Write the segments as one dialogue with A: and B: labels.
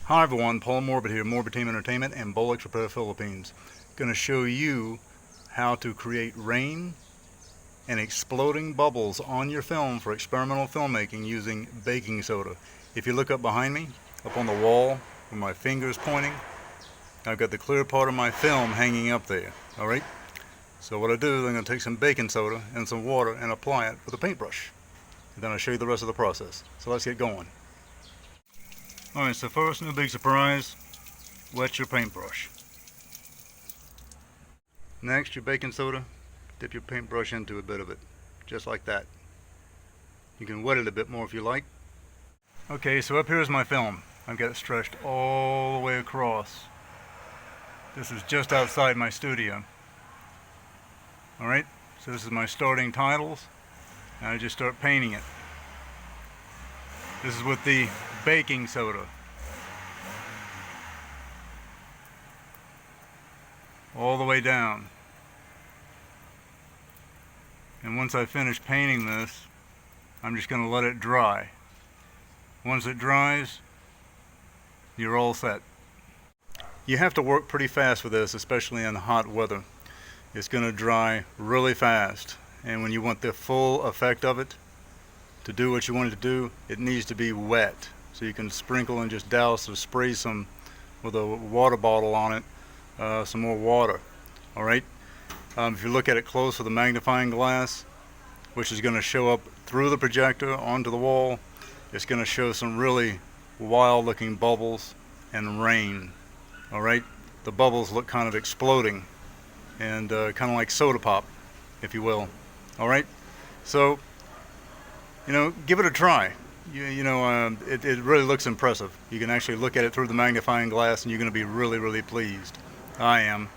A: Hi everyone, Paul Morbid here, Morbid Team Entertainment and Bolex Repair Philippines. Going to show you how to create rain and exploding bubbles on your film for experimental filmmaking using baking soda. If you look up behind me, up on the wall where my finger is pointing, I've got the clear part of my film hanging up there. Alright? So what I do is I'm going to take some baking soda and some water and apply it with a paintbrush. And then I'll show you the rest of the process. So let's get going. Alright, so first, no big surprise, wet your paintbrush. Next, your baking soda, dip your paintbrush into a bit of it, just like that. You can wet it a bit more if you like. Okay, so up here is my film. I've got it stretched all the way across. This is just outside my studio. Alright, so this is my starting titles, and I just start painting it. This is with the baking soda. All the way down. And once I finish painting this, I'm just going to let it dry. Once it dries, you're all set. You have to work pretty fast with this, especially in hot weather. It's going to dry really fast, and when you want the full effect of it, to do what you want it to do, it needs to be wet. So you can sprinkle and just douse or spray some with a water bottle on it, some more water. Alright? If you look at it close with a magnifying glass, which is going to show up through the projector onto the wall, it's going to show some really wild looking bubbles and rain. Alright? The bubbles look kind of exploding and kind of like soda pop, if you will. Alright? So, give it a try. It really looks impressive. You can actually look at it through the magnifying glass and you're going to be really, really pleased. I am.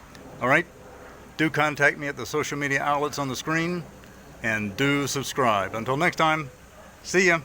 A: Alright? Do contact me at the social media outlets on the screen and do subscribe. Until next time, see ya.